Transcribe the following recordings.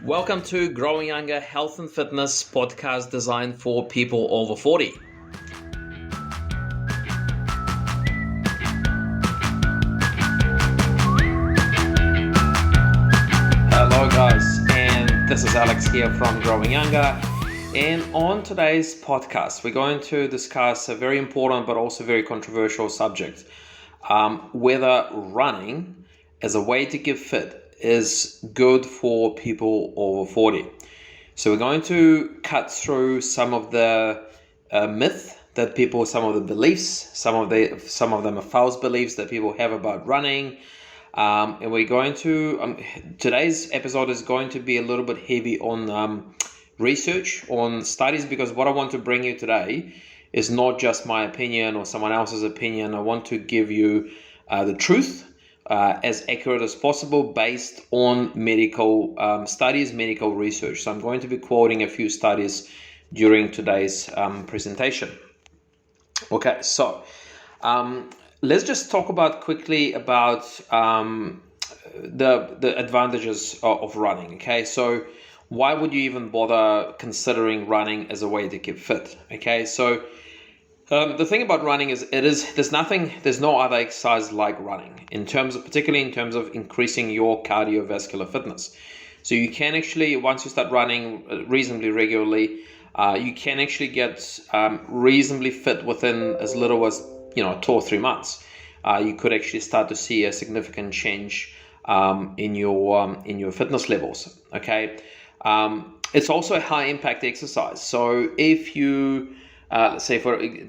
Welcome to Growing Younger Health and Fitness podcast designed for people over 40. Hello guys, and this is Alex here from Growing Younger. And on today's podcast, we're going to discuss a very important but also very controversial subject, whether running as a way to get fit is good for people over 40. So we're going to cut through some of the myth that people, some of the beliefs, some of them are false beliefs that people have about running. And we're going to, today's episode is going to be a little bit heavy on research, on studies, because what I want to bring you today is not just my opinion or someone else's opinion. I want to give you the truth, as accurate as possible based on medical studies, medical research. So I'm going to be quoting a few studies during today's presentation. Okay, so let's just talk quickly about the advantages of running. Okay, so why would you even bother considering running as a way to keep fit? Okay, so the thing about running is there's no other exercise like running particularly in terms of increasing your cardiovascular fitness. So you can actually, once you start running reasonably regularly, you can actually get reasonably fit within as little as 2 or 3 months. You could actually start to see a significant change in your fitness levels. Okay, it's also a high impact exercise. So if you let's say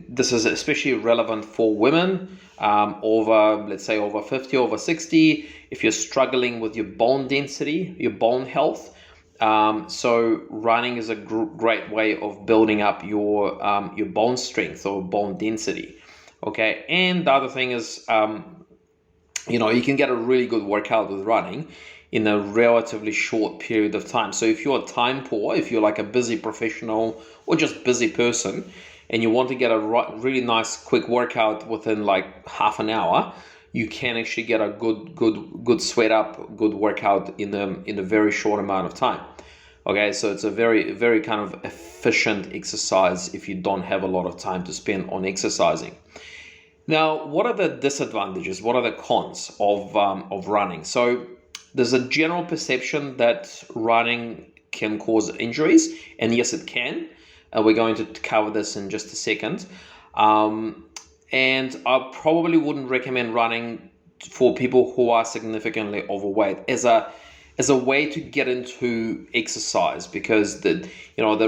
this is especially relevant for women over 50, over 60, if you're struggling with your bone density, your bone health. So running is a great way of building up your bone strength or bone density. Okay, and the other thing is, you can get a really good workout with running in a relatively short period of time. So if you're time poor, if you're like a busy professional or just busy person, and you want to get a really nice quick workout within like half an hour, you can actually get a good sweat up, good workout in a very short amount of time. Okay, so it's a very, very kind of efficient exercise if you don't have a lot of time to spend on exercising. Now, what are the disadvantages? What are the cons of running? So there's a general perception that running can cause injuries, and yes, it can. We're going to cover this in just a second. And I probably wouldn't recommend running for people who are significantly overweight as a way to get into exercise, because the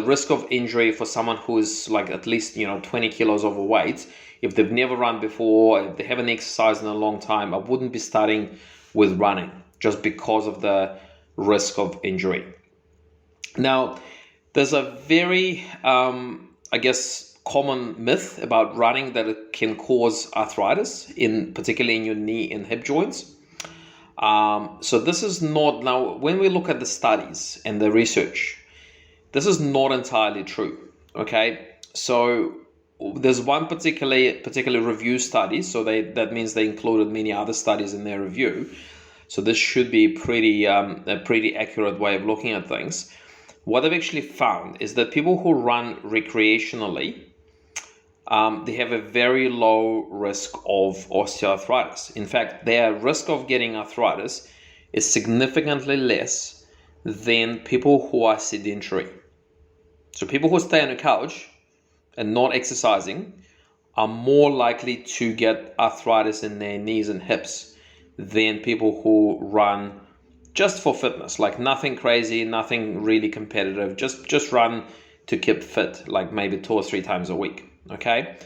risk of injury for someone who is like at least 20 kilos overweight, if they've never run before, if they haven't exercised in a long time, I wouldn't be starting with running just because of the risk of injury. Now, there's a very, common myth about running that it can cause arthritis, particularly in your knee and hip joints. So this is not, now when we look at the studies and the research, this is not entirely true. Okay, so there's one particular review study, so that means they included many other studies in their review. So this should be a pretty accurate way of looking at things. What they've actually found is that people who run recreationally, they have a very low risk of osteoarthritis. In fact, their risk of getting arthritis is significantly less than people who are sedentary. So people who stay on the couch and not exercising are more likely to get arthritis in their knees and hips than people who run just for fitness, like nothing crazy, nothing really competitive, just run to keep fit, like maybe 2 or 3 times a week. Okay,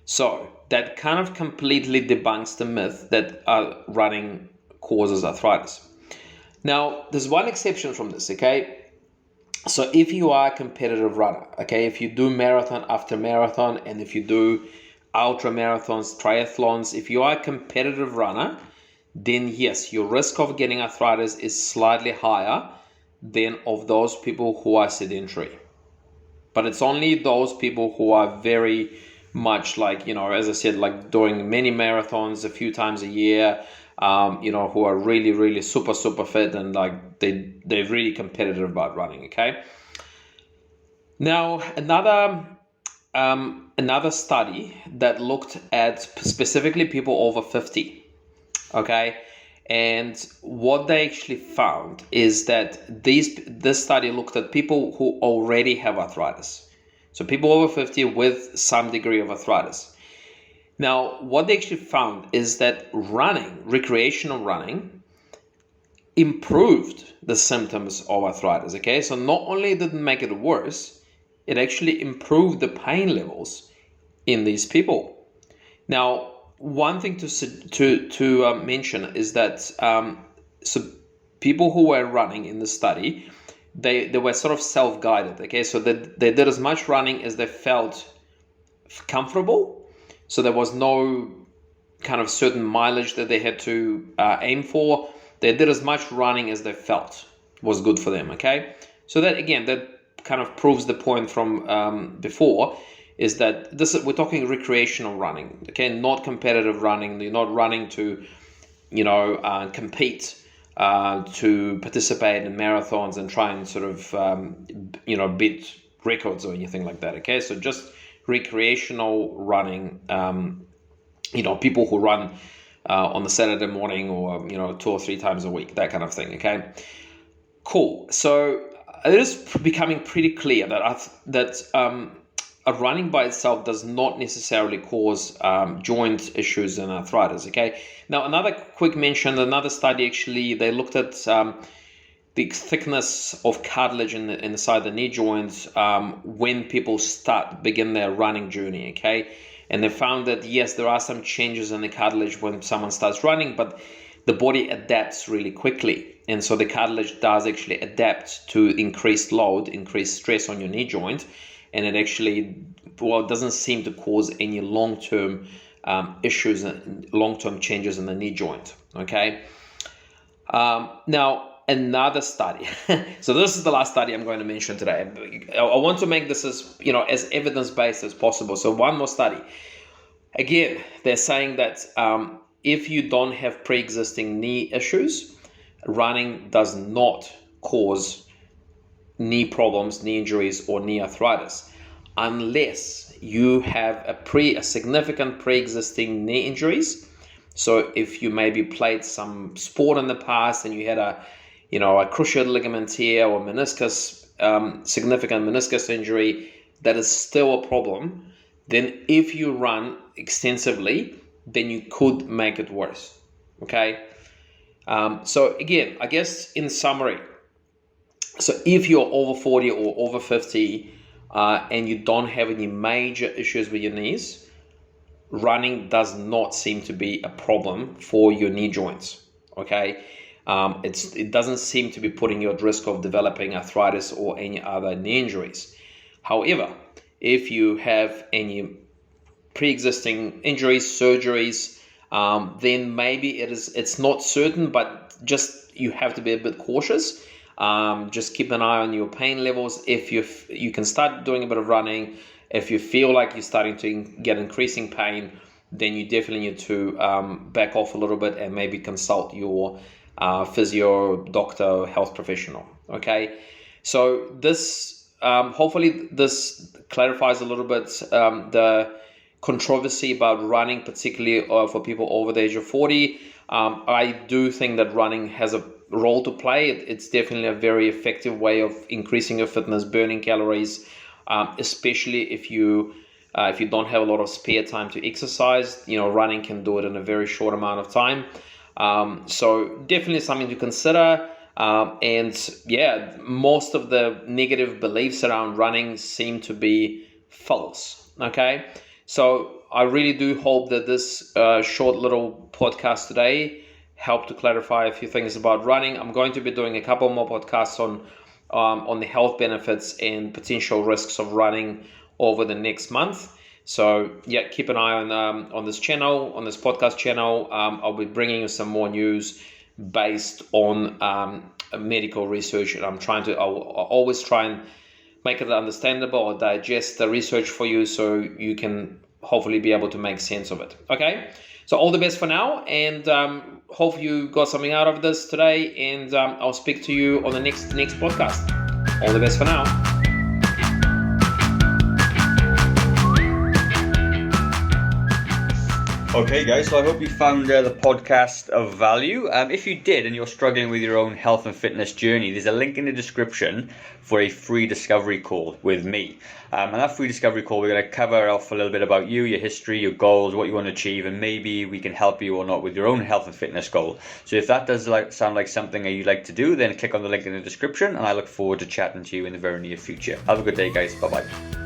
so that kind of completely debunks the myth that running causes arthritis. Now, there's one exception from this. Okay, so if you are a competitive runner, okay, if you do marathon after marathon, and if you do ultra marathons, triathlons, if you are a competitive runner, then yes, your risk of getting arthritis is slightly higher than of those people who are sedentary. But it's only those people who are very much like, as I said, like doing many marathons a few times a year, who are really, really super, super fit, and like they're really competitive about running. Okay. Now, another study that looked at specifically people over 50. Okay. And what they actually found is that this study looked at people who already have arthritis. So people over 50 with some degree of arthritis. Now, what they actually found is that recreational running, improved the symptoms of arthritis. Okay, so not only did it make it worse, it actually improved the pain levels in these people. Now, one thing to mention is that so people who were running in the study, they were sort of self-guided. Okay, so they did as much running as they felt comfortable. So there was no kind of certain mileage that they had to aim for. They did as much running as they felt was good for them. Okay, so that again, that kind of proves the point from before, is that we're talking recreational running. Okay, not competitive running. You're not running to, compete, to participate in marathons and try and sort of, beat records or anything like that. Okay, so just recreational running. People who run on the Saturday morning, or 2 or 3 times a week, that kind of thing. Okay, cool. So it is becoming pretty clear that running by itself does not necessarily cause joint issues and arthritis. Okay. Now, another quick mention, another study actually, they looked at the thickness of cartilage inside the knee joints when people begin their running journey. Okay. And they found that, yes, there are some changes in the cartilage when someone starts running, but the body adapts really quickly. And so the cartilage does actually adapt to increased load, increased stress on your knee joint. And it actually, doesn't seem to cause any long-term issues, long-term changes in the knee joint. Okay. Now, another study. So this is the last study I'm going to mention today. I want to make this as evidence-based as possible. So one more study. Again, they're saying that if you don't have pre-existing knee issues, running does not cause knee problems, knee injuries, or knee arthritis, unless you have a significant pre-existing knee injuries. So if you maybe played some sport in the past and you had a cruciate ligament tear or meniscus, significant meniscus injury, that is still a problem. Then if you run extensively, then you could make it worse. Okay. So again, I guess in summary, so if you're over 40 or over 50 and you don't have any major issues with your knees, running does not seem to be a problem for your knee joints. Okay. It doesn't seem to be putting you at risk of developing arthritis or any other knee injuries. However, if you have any pre-existing injuries, surgeries, then maybe it's not certain, but just you have to be a bit cautious. Just keep an eye on your pain levels. If you can start doing a bit of running, if you feel like you're starting to get increasing pain, then you definitely need to back off a little bit and maybe consult your physio, doctor, health professional. Okay, so this hopefully this clarifies a little bit the controversy about running, particularly for people over the age of 40. I do think that running has a role to play. It's definitely a very effective way of increasing your fitness, burning calories, especially if you don't have a lot of spare time to exercise. Running can do it in a very short amount of time. So definitely something to consider. And yeah, most of the negative beliefs around running seem to be false. Okay. So I really do hope that this short little podcast today helped to clarify a few things about running. I'm going to be doing a couple more podcasts on the health benefits and potential risks of running over the next month. So yeah, keep an eye on this channel, on this podcast channel. I'll be bringing you some more news based on medical research, and I'll always try and make it understandable or digest the research for you so you can hopefully be able to make sense of it. Okay, so all the best for now, and hope you got something out of this today, and I'll speak to you on the next podcast. All the best for now. Okay guys, so I hope you found the podcast of value. If you did and you're struggling with your own health and fitness journey, there's a link in the description for a free discovery call with me. And that free discovery call, we're going to cover off a little bit about you, your history, your goals, what you want to achieve, and maybe we can help you or not with your own health and fitness goal. So if that does sound like something that you'd like to do, then click on the link in the description, and I look forward to chatting to you in the very near future. Have a good day guys, bye bye.